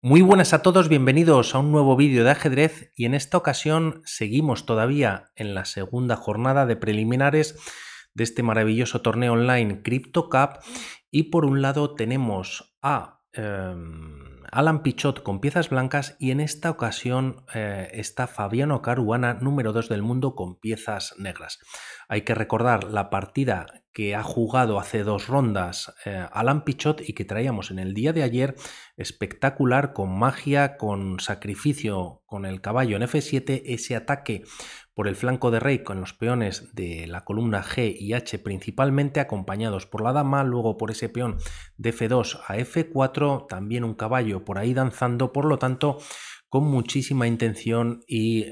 Muy buenas a todos, bienvenidos a un nuevo vídeo de ajedrez y en esta ocasión seguimos todavía en la segunda jornada de preliminares de este maravilloso torneo online Crypto Cup y por un lado tenemos a Alan Pichot con piezas blancas y en esta ocasión está Fabiano Caruana, número 2 del mundo, con piezas negras. Hay que recordar la partida que ha jugado hace dos rondas Alan Pichot y que traíamos en el día de ayer, espectacular, con magia, con sacrificio, con el caballo en F7, ese ataque por el flanco de rey con los peones de la columna G y H principalmente, acompañados por la dama, luego por ese peón de F2 a F4, también un caballo por ahí danzando, por lo tanto con muchísima intención y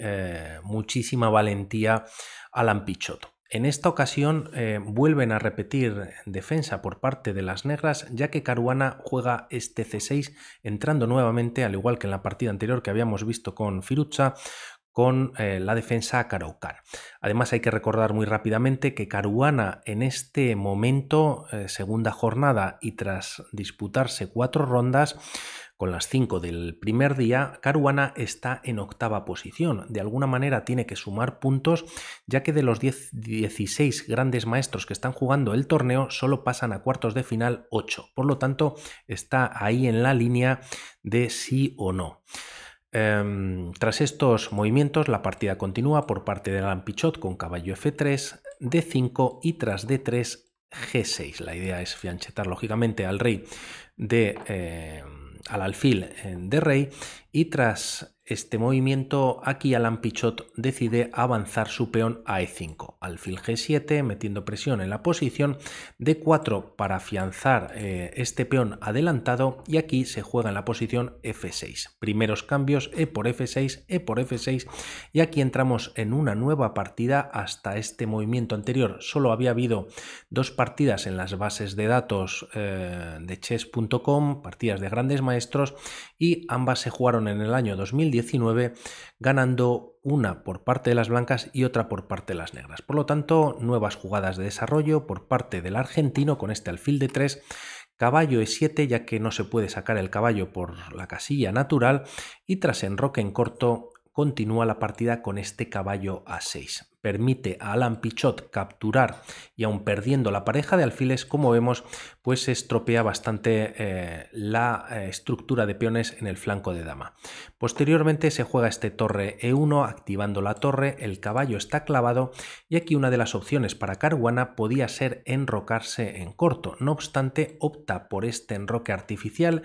muchísima valentía Alan Pichot. En esta ocasión vuelven a repetir defensa por parte de las negras, ya que Caruana juega este C6 entrando nuevamente, al igual que en la partida anterior que habíamos visto con Firuza, con la defensa Caro-Kann. Además hay que recordar muy rápidamente que Caruana en este momento, segunda jornada y tras disputarse 4 rondas, con las 5 del primer día, Caruana está en octava posición. De alguna manera tiene que sumar puntos, ya que de los 16 grandes maestros que están jugando el torneo, solo pasan a cuartos de final 8. Por lo tanto, está ahí en la línea de sí o no. Tras estos movimientos, la partida continúa por parte de Alan Pichot con caballo F3, D5 y tras D3, G6. La idea es fianchetar lógicamente al rey al alfil de rey, y tras este movimiento aquí Alan Pichot decide avanzar su peón a E5, alfil G7 metiendo presión en la posición, D4 para afianzar este peón adelantado, y aquí se juega en la posición F6. Primeros cambios, E por F6, E por F6, y aquí entramos en una nueva partida. Hasta este movimiento anterior solo había habido 2 partidas en las bases de datos de chess.com, partidas de grandes maestros, y ambas se jugaron en el año 2019, ganando una por parte de las blancas y otra por parte de las negras. Por lo tanto, nuevas jugadas de desarrollo por parte del argentino con este alfil de 3, caballo E7, ya que no se puede sacar el caballo por la casilla natural, y tras enroque en corto continúa la partida con este caballo A6. Permite a Alan Pichot capturar y aun perdiendo la pareja de alfiles, como vemos, pues se estropea bastante la estructura de peones en el flanco de dama. Posteriormente se juega este torre E1 activando la torre, el caballo está clavado y aquí una de las opciones para Caruana podía ser enrocarse en corto. No obstante, opta por este enroque artificial.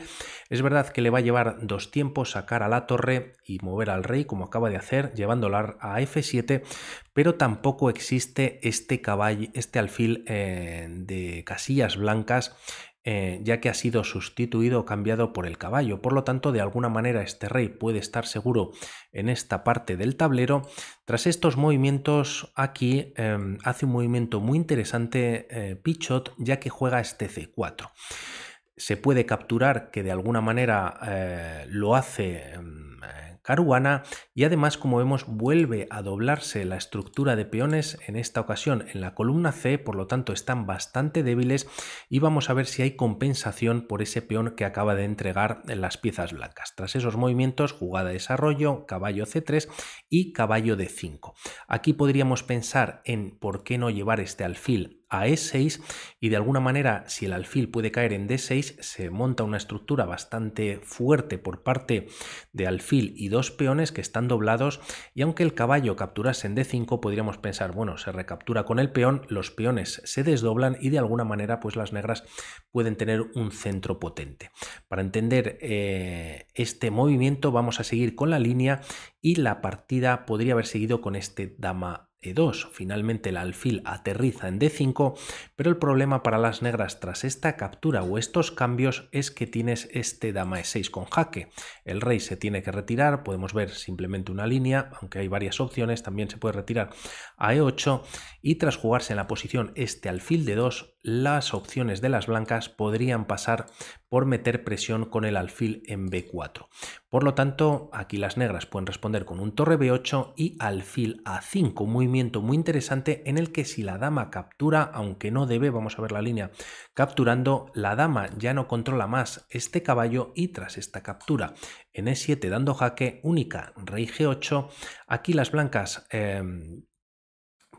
Es verdad que le va a llevar 2 tiempos sacar a la torre y mover al rey como acaba de hacer, llevándola a F7, pero tampoco existe este caballo, este alfil de casillas blancas, ya que ha sido sustituido o cambiado por el caballo. Por lo tanto, de alguna manera este rey puede estar seguro en esta parte del tablero. Tras estos movimientos aquí hace un movimiento muy interesante Pichot, ya que juega este C4. Se puede capturar, que de alguna manera lo hace Caruana, y además, como vemos, vuelve a doblarse la estructura de peones, en esta ocasión en la columna C, por lo tanto están bastante débiles, y vamos a ver si hay compensación por ese peón que acaba de entregar en las piezas blancas. Tras esos movimientos, jugada de desarrollo, caballo C3 y caballo D5. Aquí podríamos pensar en por qué no llevar este alfil a E6, y de alguna manera, si el alfil puede caer en D6, se monta una estructura bastante fuerte por parte de alfil y 2 peones que están doblados, y aunque el caballo capturase en D5, podríamos pensar, bueno, se recaptura con el peón, los peones se desdoblan y de alguna manera pues las negras pueden tener un centro potente. Para entender este movimiento vamos a seguir con la línea, y la partida podría haber seguido con este dama E2. Finalmente el alfil aterriza en D5, pero el problema para las negras tras esta captura o estos cambios es que tienes este dama E6 con jaque. El rey se tiene que retirar, podemos ver simplemente una línea, aunque hay varias opciones, también se puede retirar a E8, y tras jugarse en la posición este alfil de 2, las opciones de las blancas podrían pasar por meter presión con el alfil en B4. Por lo tanto, aquí las negras pueden responder con un torre B8 y alfil A5, un movimiento muy interesante en el que si la dama captura, aunque no debe, vamos a ver la línea capturando, la dama ya no controla más este caballo y tras esta captura en E7 dando jaque única, rey G8, aquí las blancas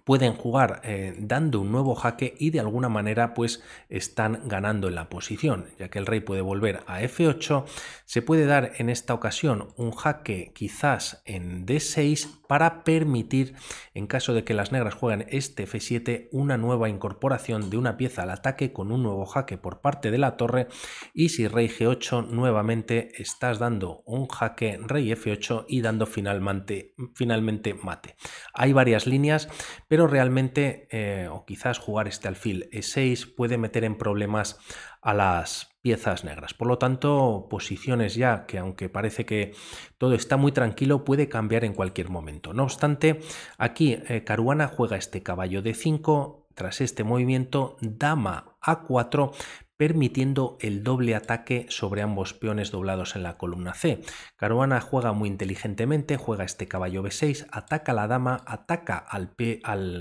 pueden jugar dando un nuevo jaque y de alguna manera pues están ganando en la posición, ya que el rey puede volver a F8, se puede dar en esta ocasión un jaque quizás en D6 para permitir, en caso de que las negras jueguen este F7, una nueva incorporación de una pieza al ataque con un nuevo jaque por parte de la torre, y si rey G8 nuevamente estás dando un jaque rey F8 y dando finalmente mate. Hay varias líneas, pero realmente, o quizás jugar este alfil E6 puede meter en problemas a las piezas negras. Por lo tanto, posiciones ya que aunque parece que todo está muy tranquilo, puede cambiar en cualquier momento. No obstante, aquí Caruana juega este caballo D5, tras este movimiento dama A4, permitiendo el doble ataque sobre ambos peones doblados en la columna C. Caruana juega muy inteligentemente, juega este caballo B6, ataca a la dama, ataca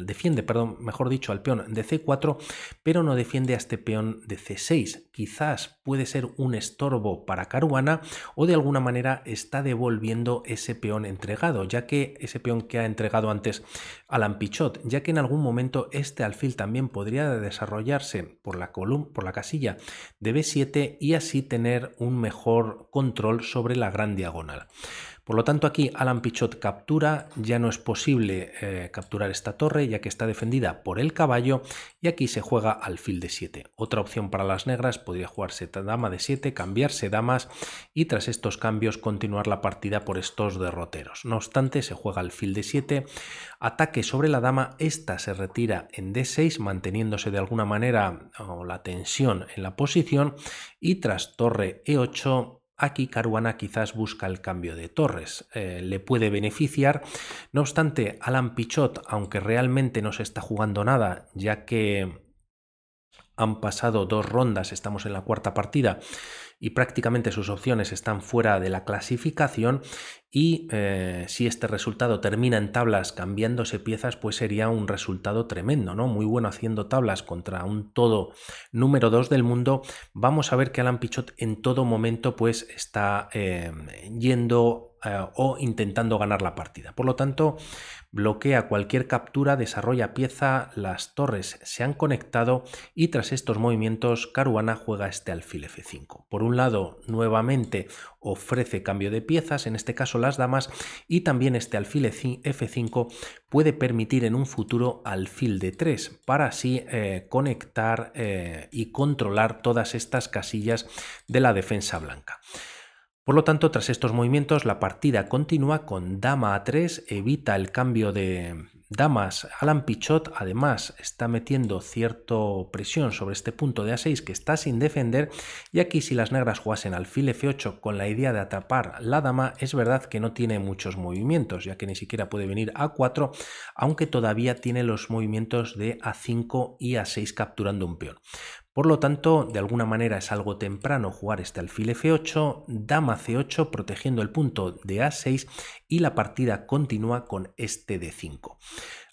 defiende al peón de C4, pero no defiende a este peón de C6. Quizás puede ser un estorbo para Caruana o de alguna manera está devolviendo ese peón entregado, ya que ese peón que ha entregado antes Alan Pichot, ya que en algún momento este alfil también podría desarrollarse por la casilla de B7 y así tener un mejor control sobre la gran diagonal. Por lo tanto, aquí Alan Pichot captura, ya no es posible capturar esta torre ya que está defendida por el caballo y aquí se juega alfil D7. Otra opción para las negras podría jugarse dama D7, cambiarse damas y tras estos cambios continuar la partida por estos derroteros. No obstante, se juega alfil D7, ataque sobre la dama, esta se retira en D6 manteniéndose de alguna manera la tensión en la posición y tras torre E8 aquí Caruana quizás busca el cambio de torres, le puede beneficiar. No obstante, Alan Pichot, aunque realmente no se está jugando nada, ya que han pasado 2 rondas, estamos en la cuarta partida y prácticamente sus opciones están fuera de la clasificación y si este resultado termina en tablas cambiándose piezas, pues sería un resultado tremendo, ¿no? Muy bueno haciendo tablas contra un todo número 2 del mundo. Vamos a ver que Alan Pichot en todo momento pues está yendo o intentando ganar la partida. Por lo tanto, bloquea cualquier captura, desarrolla pieza, las torres se han conectado y tras estos movimientos Caruana juega este alfil F5. Por un lado, nuevamente ofrece cambio de piezas, en este caso las damas, y también este alfil F5 puede permitir en un futuro alfil D3 para así conectar y controlar todas estas casillas de la defensa blanca. Por lo tanto, tras estos movimientos, la partida continúa con dama A3, evita el cambio de damas. Alan Pichot además está metiendo cierta presión sobre este punto de A6 que está sin defender, y aquí si las negras jugasen alfil F8 con la idea de atrapar la dama, es verdad que no tiene muchos movimientos, ya que ni siquiera puede venir A4, aunque todavía tiene los movimientos de A5 y A6 capturando un peón. Por lo tanto, de alguna manera es algo temprano jugar este alfil F8, dama C8 protegiendo el punto de A6 y la partida continúa con este D5.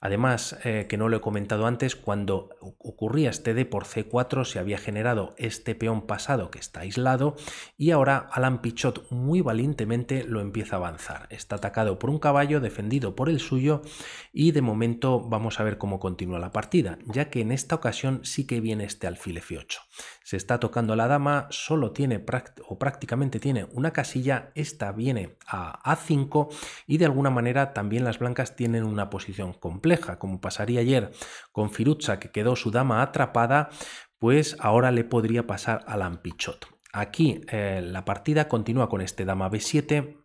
Además, que no lo he comentado antes, cuando ocurría este D por C4 se había generado este peón pasado que está aislado y ahora Alan Pichot muy valientemente lo empieza a avanzar. Está atacado por un caballo, defendido por el suyo y de momento vamos a ver cómo continúa la partida, ya que en esta ocasión sí que viene este alfil F8. Se está tocando la dama, solo tiene prácticamente tiene una casilla, esta viene a A5 y de alguna manera también las blancas tienen una posición compleja, como pasaría ayer con Firuza que quedó su dama atrapada, pues ahora le podría pasar a Alan Pichot. Aquí la partida continúa con este dama B7.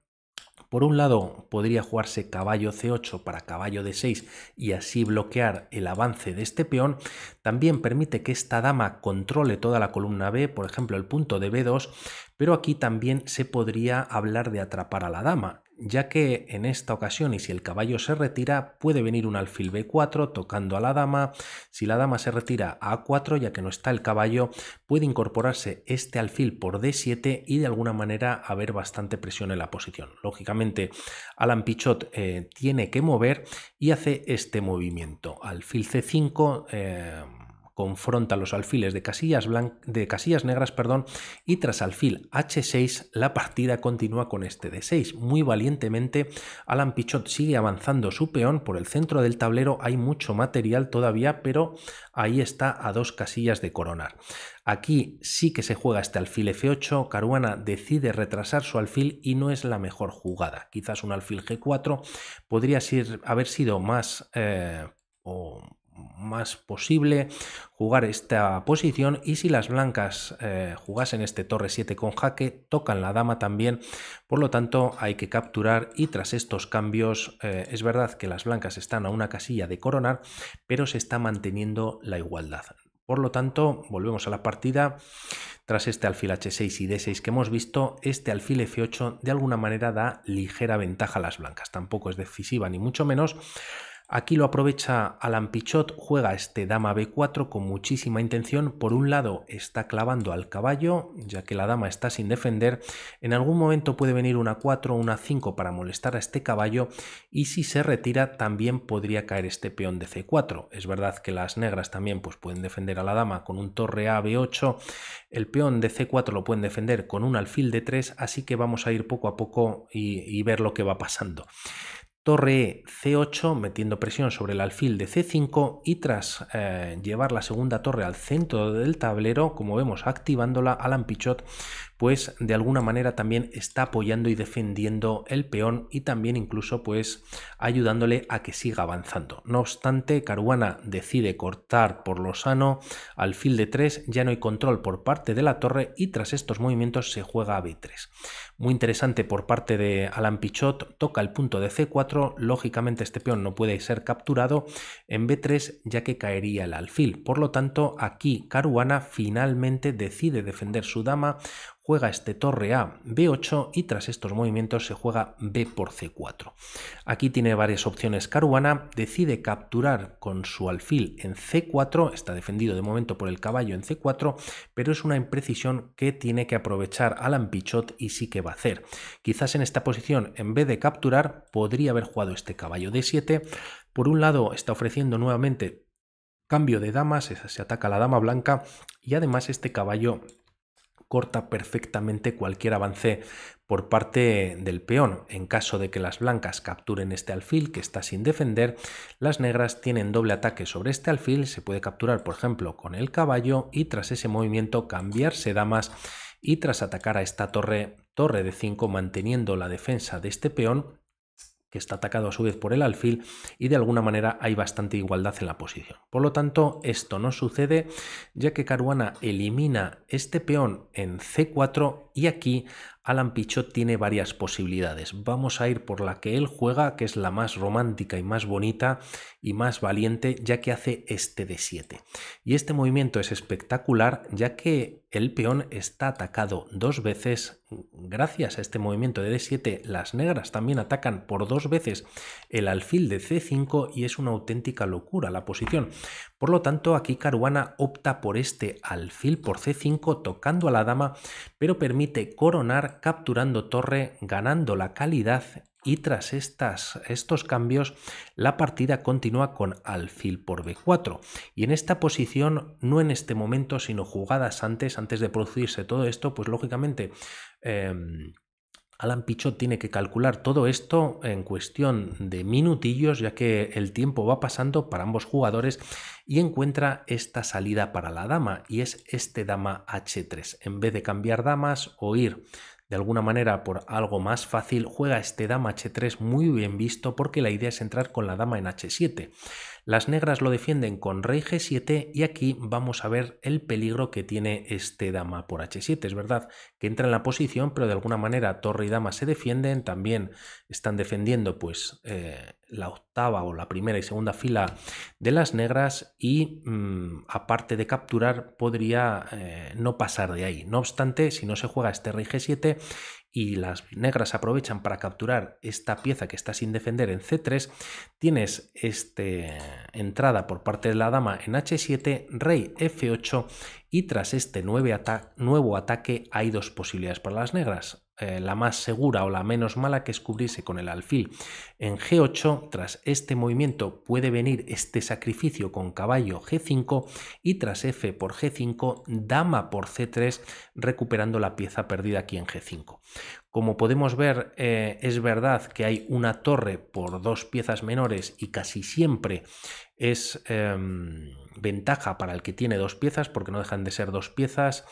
Por un lado podría jugarse caballo C8 para caballo D6 y así bloquear el avance de este peón. También permite que esta dama controle toda la columna B, por ejemplo el punto de B2, pero aquí también se podría hablar de atrapar a la dama. ya que en esta ocasión, y si el caballo se retira, puede venir un alfil B4 tocando a la dama. Si la dama se retira a A4, ya que no está el caballo, puede incorporarse este alfil por D7 y de alguna manera haber bastante presión en la posición. Lógicamente, Alan Pichot tiene que mover y hace este movimiento. Alfil C5, confronta los alfiles de casillas negras, y tras alfil H6 la partida continúa con este D6. Muy valientemente Alan Pichot sigue avanzando su peón por el centro del tablero. Hay mucho material todavía, pero ahí está a 2 casillas de coronar. Aquí sí que se juega este alfil F8, Caruana decide retrasar su alfil y no es la mejor jugada. Quizás un alfil G4 podría haber sido más posible jugar esta posición, y si las blancas jugasen este torre 7 con jaque, tocan la dama también, por lo tanto hay que capturar. Y tras estos cambios es verdad que las blancas están a una casilla de coronar, pero se está manteniendo la igualdad. Por lo tanto, volvemos a la partida. Tras este alfil H6 y D6 que hemos visto, este alfil F8 de alguna manera da ligera ventaja a las blancas, tampoco es decisiva ni mucho menos. Aquí lo aprovecha Alan Pichot, juega este dama B4 con muchísima intención. Por un lado está clavando al caballo, ya que la dama está sin defender. En algún momento puede venir una 4 o una 5 para molestar a este caballo, y si se retira también podría caer este peón de C4. Es verdad que las negras también pues, pueden defender a la dama con un torre A, B8. El peón de C4 lo pueden defender con un alfil D3, así que vamos a ir poco a poco y ver lo que va pasando. Torre E, C8, metiendo presión sobre el alfil de C5, y tras llevar la segunda torre al centro del tablero, como vemos activándola, Alan Pichot pues de alguna manera también está apoyando y defendiendo el peón, y también incluso pues ayudándole a que siga avanzando. No obstante, Caruana decide cortar por lo sano, alfil de 3, ya no hay control por parte de la torre, y tras estos movimientos se juega a B3. Muy interesante por parte de Alan Pichot, toca el punto de C4, lógicamente este peón no puede ser capturado en B3 ya que caería el alfil. Por lo tanto, aquí Caruana finalmente decide defender su dama, juega este torre A, B8, y tras estos movimientos se juega B por C4. Aquí tiene varias opciones Caruana, decide capturar con su alfil en C4, está defendido de momento por el caballo en C4, pero es una imprecisión que tiene que aprovechar Alan Pichot y sí que va a hacer. Quizás en esta posición, en vez de capturar, podría haber jugado este caballo D7. Por un lado está ofreciendo nuevamente cambio de damas, se ataca a la dama blanca, y además este caballo corta perfectamente cualquier avance por parte del peón. En caso de que las blancas capturen este alfil que está sin defender, las negras tienen doble ataque sobre este alfil, se puede capturar por ejemplo con el caballo, y tras ese movimiento cambiarse damas, y tras atacar a esta torre de 5 manteniendo la defensa de este peón, que está atacado a su vez por el alfil, y de alguna manera hay bastante igualdad en la posición. Por lo tanto, esto no sucede, ya que Caruana elimina este peón en C4, y aquí Alan Pichot tiene varias posibilidades. Vamos a ir por la que él juega, que es la más romántica y más bonita y más valiente, ya que hace este D7. Y este movimiento es espectacular, ya que el peón está atacado 2 veces. Gracias a este movimiento de D7, las negras también atacan por 2 veces el alfil de C5, y es una auténtica locura la posición. Por lo tanto, aquí Caruana opta por este alfil por C5, tocando a la dama, pero permite coronar capturando torre, ganando la calidad, y tras estos cambios la partida continúa con alfil por B4. Y en esta posición, no en este momento, sino jugadas antes de producirse todo esto, pues lógicamente Alan Pichot tiene que calcular todo esto en cuestión de minutillos, ya que el tiempo va pasando para ambos jugadores, y encuentra esta salida para la dama, y es este dama H3. En vez de cambiar damas o ir de alguna manera por algo más fácil, juega este dama H3 muy bien visto, porque la idea es entrar con la dama en H7. Las negras lo defienden con rey G7, y aquí vamos a ver el peligro que tiene este dama por H7. Es verdad que entra en la posición, pero de alguna manera torre y dama se defienden, también están defendiendo pues la octava o la primera y segunda fila de las negras, y aparte de capturar podría no pasar de ahí. No obstante, si no se juega este rey G7 y las negras aprovechan para capturar esta pieza que está sin defender en C3, tienes entrada por parte de la dama en H7, rey F8 y tras este nuevo ataque hay dos posibilidades para las negras. La más segura o la menos mala, que es cubrirse con el alfil en G8. Tras este movimiento puede venir este sacrificio con caballo G5 y tras F por G5, dama por C3, recuperando la pieza perdida aquí en G5. Como podemos ver, es verdad que hay una torre por dos piezas menores y casi siempre es ventaja para el que tiene dos piezas, porque no dejan de ser dos piezas,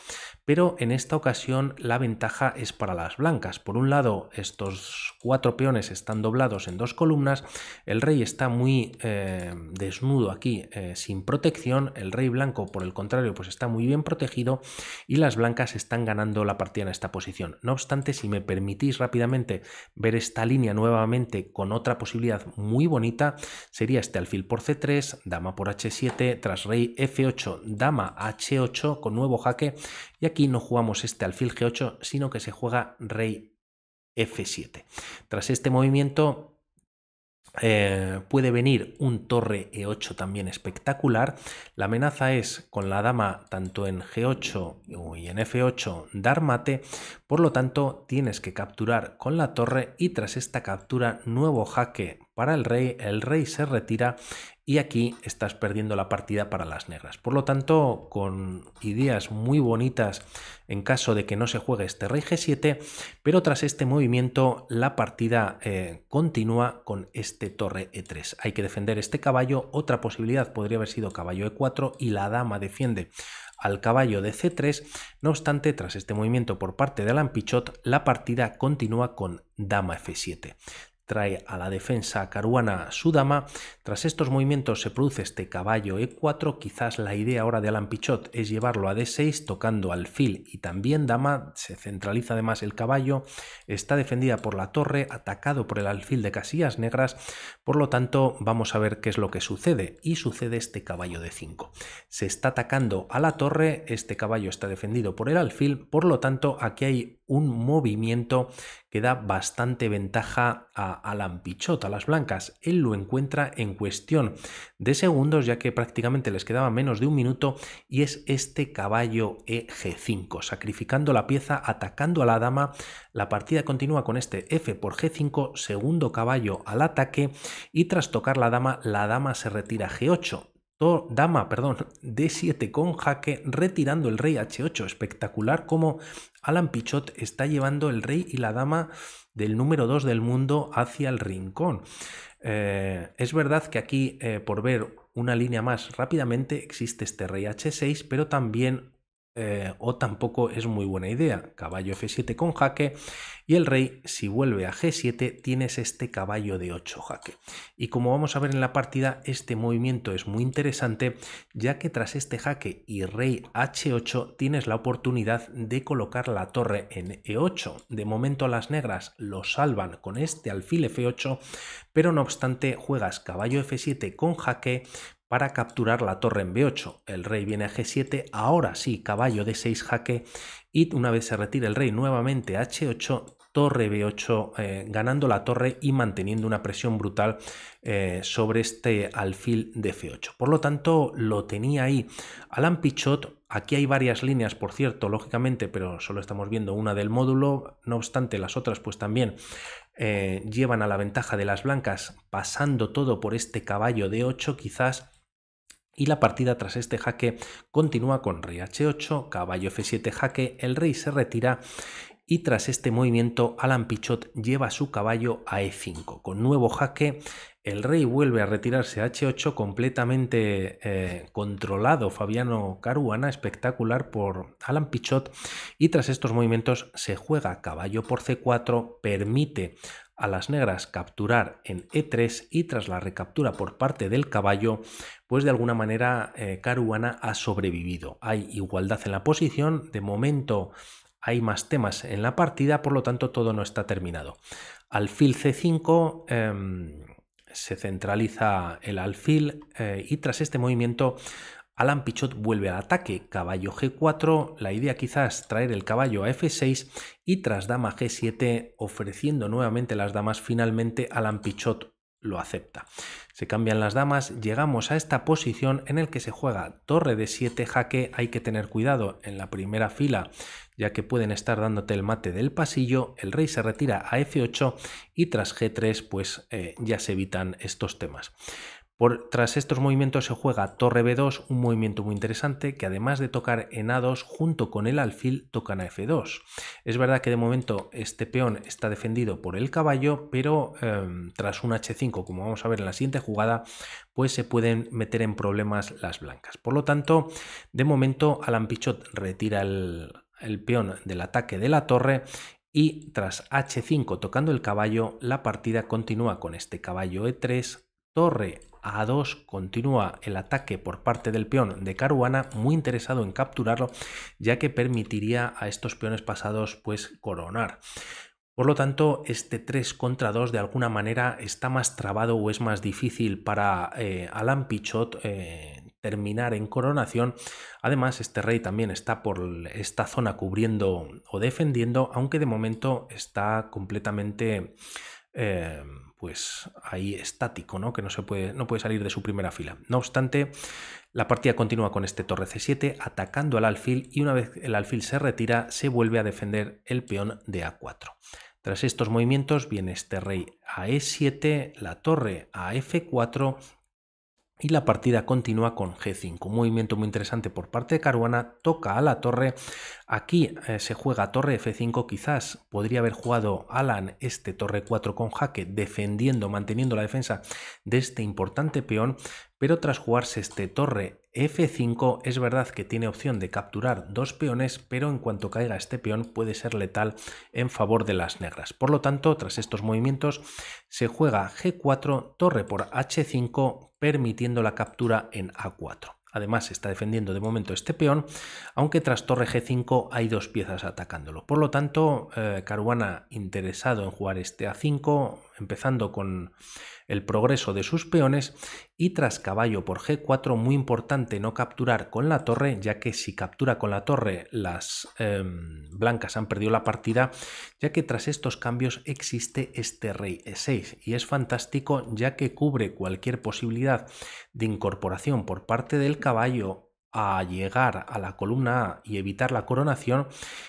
pero en esta ocasión la ventaja es para las blancas. Por un lado, estos cuatro peones están doblados en dos columnas, el rey está muy desnudo aquí, sin protección, el rey blanco por el contrario pues está muy bien protegido y las blancas están ganando la partida en esta posición. No obstante, si me permitís rápidamente ver esta línea nuevamente con otra posibilidad muy bonita, sería este alfil por C3, dama por H7, tras rey F8, dama H8 con nuevo jaque, y aquí no jugamos este alfil G8, sino que se juega rey F7. Tras este movimiento puede venir un torre E8 también espectacular. La amenaza es con la dama tanto en G8 y en F8 dar mate, por lo tanto tienes que capturar con la torre y tras esta captura nuevo jaque para el rey se retira y aquí estás perdiendo la partida para las negras. Por lo tanto, con ideas muy bonitas en caso de que no se juegue este rey G7, pero tras este movimiento la partida continúa con este torre E3. Hay que defender este caballo. Otra posibilidad podría haber sido caballo E4 y la dama defiende al caballo de C3. No obstante, tras este movimiento por parte de Alan Pichot, la partida continúa con dama F7. Trae a la defensa caruana su dama. Tras estos movimientos se produce este caballo E4. Quizás la idea ahora de Alan Pichot es llevarlo a D6 tocando alfil y también dama. Se centraliza además el caballo, está defendida por la torre, atacado por el alfil de casillas negras. Por lo tanto, vamos a ver qué es lo que sucede, y sucede este caballo D5. Se está atacando a la torre, este caballo está defendido por el alfil, por lo tanto aquí hay un movimiento que da bastante ventaja a Alan Pichot, a las blancas. Él lo encuentra en cuestión de segundos, ya que prácticamente les quedaba menos de un minuto, y es este caballo G5, sacrificando la pieza, atacando a la dama. La partida continúa con este F por G5, segundo caballo al ataque, y tras tocar la dama se retira a G8. Dama, perdón, D7 con jaque, retirando el rey H8. Espectacular como Alan Pichot está llevando el rey y la dama del número 2 del mundo hacia el rincón. Es verdad que aquí, por ver una línea más rápidamente, existe este rey H6, pero también o tampoco es muy buena idea. Caballo F7 con jaque y el rey, si vuelve a G7, tienes este caballo de 8 jaque. Y como vamos a ver en la partida, este movimiento es muy interesante, ya que tras este jaque y rey H8 tienes la oportunidad de colocar la torre en E8. De momento las negras lo salvan con este alfil F8, pero no obstante juegas caballo F7 con jaque para capturar la torre en B8. El rey viene a G7, ahora sí, caballo D6 jaque, y una vez se retira el rey nuevamente a H8, torre B8, ganando la torre y manteniendo una presión brutal sobre este alfil de F8. Por lo tanto, lo tenía ahí Alan Pichot. Aquí hay varias líneas, por cierto, lógicamente, pero solo estamos viendo una del módulo. No obstante, las otras pues también llevan a la ventaja de las blancas, pasando todo por este caballo de 8 quizás. Y la partida tras este jaque continúa con rey H8, caballo F7 jaque, el rey se retira y tras este movimiento Alan Pichot lleva su caballo a E5. Con nuevo jaque el rey vuelve a retirarse a H8, completamente controlado Fabiano Caruana, espectacular por Alan Pichot, y tras estos movimientos se juega caballo por C4, permite a las negras capturar en E3 y tras la recaptura por parte del caballo, pues de alguna manera Caruana ha sobrevivido. Hay igualdad en la posición, de momento hay más temas en la partida, por lo tanto todo no está terminado. Alfil C5, se centraliza el alfil y tras este movimiento Alan Pichot vuelve al ataque, caballo G4, la idea quizás traer el caballo a F6 y tras dama G7 ofreciendo nuevamente las damas, finalmente Alan Pichot lo acepta. Se cambian las damas, llegamos a esta posición en el que se juega torre de 7 jaque. Hay que tener cuidado en la primera fila ya que pueden estar dándote el mate del pasillo. El rey se retira a F8 y tras G3 pues ya se evitan estos temas. Tras estos movimientos se juega torre B2, un movimiento muy interesante que además de tocar en A2 junto con el alfil tocan a F2. Es verdad que de momento este peón está defendido por el caballo, pero tras un H5, como vamos a ver en la siguiente jugada, pues se pueden meter en problemas las blancas. Por lo tanto, de momento Alan Pichot retira el peón del ataque de la torre y tras H5 tocando el caballo, la partida continúa con este caballo E3, torre A2, continúa el ataque por parte del peón de Caruana, muy interesado en capturarlo, ya que permitiría a estos peones pasados pues coronar. Por lo tanto, este 3 contra 2 de alguna manera está más trabado o es más difícil para Alan Pichot terminar en coronación. Además, este rey también está por esta zona cubriendo o defendiendo, aunque de momento está completamente pues ahí estático, ¿no? Que no puede salir de su primera fila. No obstante, la partida continúa con este torre C7 atacando al alfil y una vez el alfil se retira se vuelve a defender el peón de A4. Tras estos movimientos viene este rey a E7, la torre a F4 y la partida continúa con G5. Un movimiento muy interesante por parte de Caruana, toca a la torre. Aquí se juega torre F5, quizás podría haber jugado Alan este torre 4 con jaque, defendiendo, manteniendo la defensa de este importante peón, pero tras jugarse este torre F5 es verdad que tiene opción de capturar dos peones, pero en cuanto caiga este peón puede ser letal en favor de las negras. Por lo tanto, tras estos movimientos se juega G4, torre por H5, permitiendo la captura en A4. Además, se está defendiendo de momento este peón, aunque tras torre G5 hay dos piezas atacándolo. Por lo tanto, Caruana interesado en jugar este A5, empezando con el progreso de sus peones, y tras caballo por G4, muy importante no capturar con la torre, ya que si captura con la torre las blancas han perdido la partida, ya que tras estos cambios existe este rey E6 y es fantástico ya que cubre cualquier posibilidad de incorporación por parte del caballo a llegar a la columna A y evitar la coronación.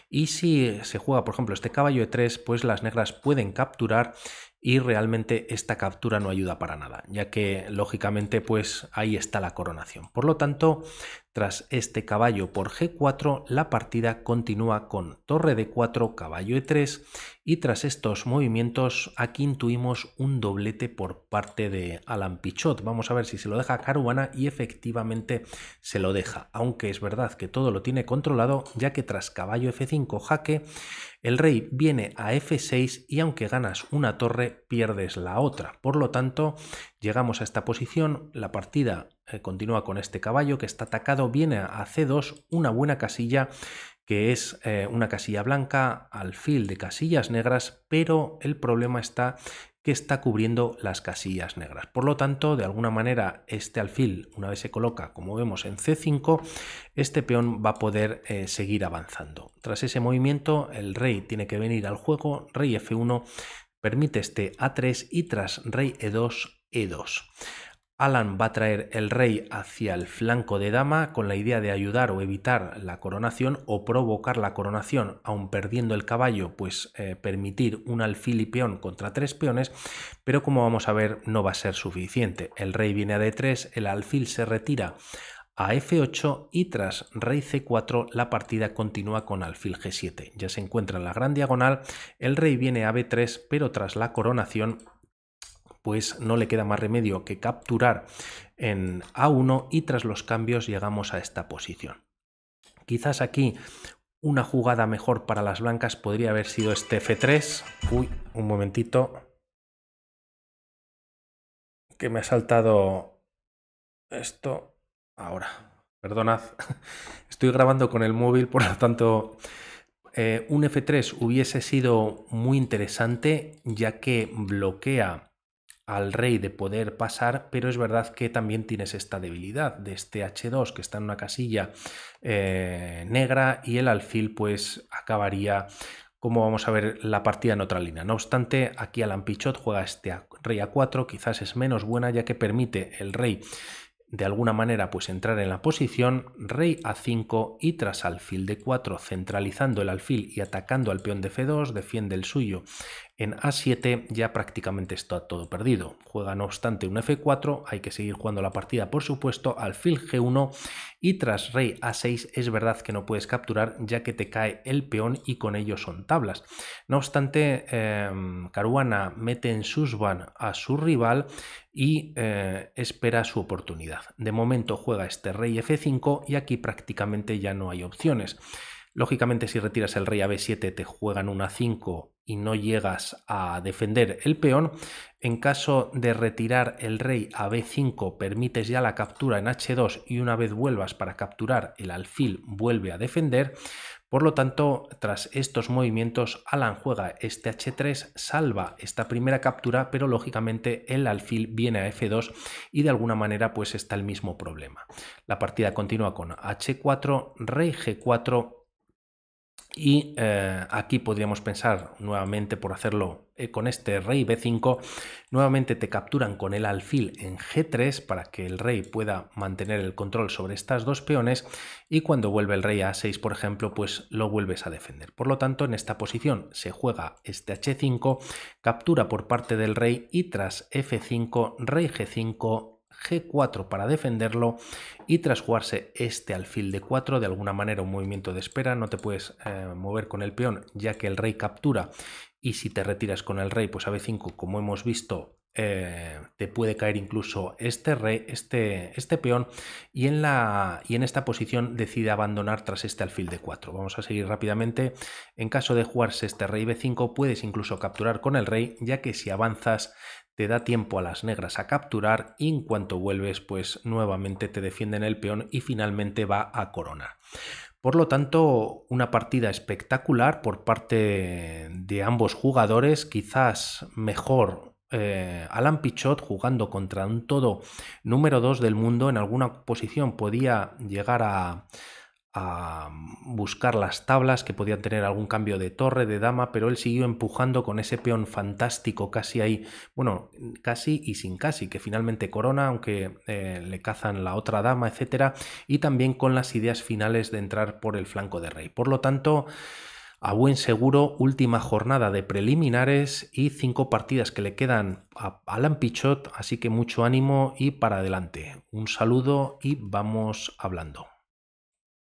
Y si se juega por ejemplo este caballo E3, pues las negras pueden capturar y realmente esta captura no ayuda para nada, ya que lógicamente pues ahí está la coronación. Por lo tanto, tras este caballo por G4, la partida continúa con torre D4, caballo E3 y tras estos movimientos aquí intuimos un doblete por parte de Alan Pichot. Vamos a ver si se lo deja Caruana y efectivamente se lo deja, aunque es verdad que todo lo tiene controlado, ya que tras caballo F5 jaque, el rey viene a F6 y aunque ganas una torre, pierdes la otra. Por lo tanto, llegamos a esta posición, la partida continúa con este caballo que está atacado, viene a C2, una buena casilla que es una casilla blanca, alfil de casillas negras, pero el problema está que está cubriendo las casillas negras. Por lo tanto, de alguna manera, este alfil, una vez se coloca, como vemos, en C5, este peón va a poder seguir avanzando. Tras ese movimiento, el rey tiene que venir al juego, rey F1, permite este A3 y tras rey E2, E2. Alan va a traer el rey hacia el flanco de dama con la idea de ayudar o evitar la coronación o provocar la coronación, aun perdiendo el caballo, pues permitir un alfil y peón contra tres peones, pero como vamos a ver no va a ser suficiente. El rey viene a D3, el alfil se retira a F8 y tras rey C4 la partida continúa con alfil G7. Ya se encuentra en la gran diagonal, el rey viene a B3, pero tras la coronación pues no le queda más remedio que capturar en A1 y tras los cambios llegamos a esta posición. Quizás aquí una jugada mejor para las blancas podría haber sido este F3. Uy, un momentito, que me ha saltado esto ahora. Perdonad, estoy grabando con el móvil, por lo tanto un F3 hubiese sido muy interesante ya que bloquea al rey de poder pasar, pero es verdad que también tienes esta debilidad de este H2 que está en una casilla negra, y el alfil pues acabaría, como vamos a ver, la partida en otra línea. No obstante, aquí Alan Pichot juega este rey A4, quizás es menos buena, ya que permite el rey de alguna manera pues entrar en la posición, rey A5 y tras alfil D4, centralizando el alfil y atacando al peón de F2, defiende el suyo en A7, ya prácticamente está todo perdido. Juega no obstante un F4, hay que seguir jugando la partida por supuesto, alfil G1 y tras rey A6 es verdad que no puedes capturar ya que te cae el peón y con ello son tablas. No obstante, Caruana mete en susban a su rival y espera su oportunidad. De momento juega este rey F5 y aquí prácticamente ya no hay opciones. Lógicamente, si retiras el rey a B7 te juegan un A5 y no llegas a defender el peón. En caso de retirar el rey a B5 permites ya la captura en H2 y una vez vuelvas para capturar el alfil vuelve a defender. Por lo tanto, tras estos movimientos, Alan juega este H3, salva esta primera captura, pero lógicamente el alfil viene a F2 y de alguna manera pues está el mismo problema. La partida continúa con H4, rey G4 y aquí podríamos pensar nuevamente por hacerlo con este rey B5, nuevamente te capturan con el alfil en G3 para que el rey pueda mantener el control sobre estas dos peones y cuando vuelve el rey a A6 por ejemplo pues lo vuelves a defender. Por lo tanto en esta posición se juega este H5, captura por parte del rey y tras F5, rey G5, G4 para defenderlo y tras jugarse este alfil D4, de alguna manera un movimiento de espera, no te puedes mover con el peón ya que el rey captura y si te retiras con el rey pues a B5 como hemos visto te puede caer incluso este rey, este peón y en esta posición decide abandonar tras este alfil D4. Vamos a seguir rápidamente. En caso de jugarse este rey B5 puedes incluso capturar con el rey ya que si avanzas te da tiempo a las negras a capturar y en cuanto vuelves pues nuevamente te defienden el peón y finalmente va a coronar. Por lo tanto, una partida espectacular por parte de ambos jugadores, quizás mejor Alan Pichot jugando contra un todo número 2 del mundo. En alguna posición podía llegar a buscar las tablas que podían tener algún cambio de torre, de dama, pero él siguió empujando con ese peón fantástico casi ahí, bueno, casi y sin casi, que finalmente corona, aunque le cazan la otra dama, etcétera, y también con las ideas finales de entrar por el flanco de rey. Por lo tanto, a buen seguro, última jornada de preliminares y 5 partidas que le quedan a Alan Pichot, así que mucho ánimo y para adelante. Un saludo y vamos hablando.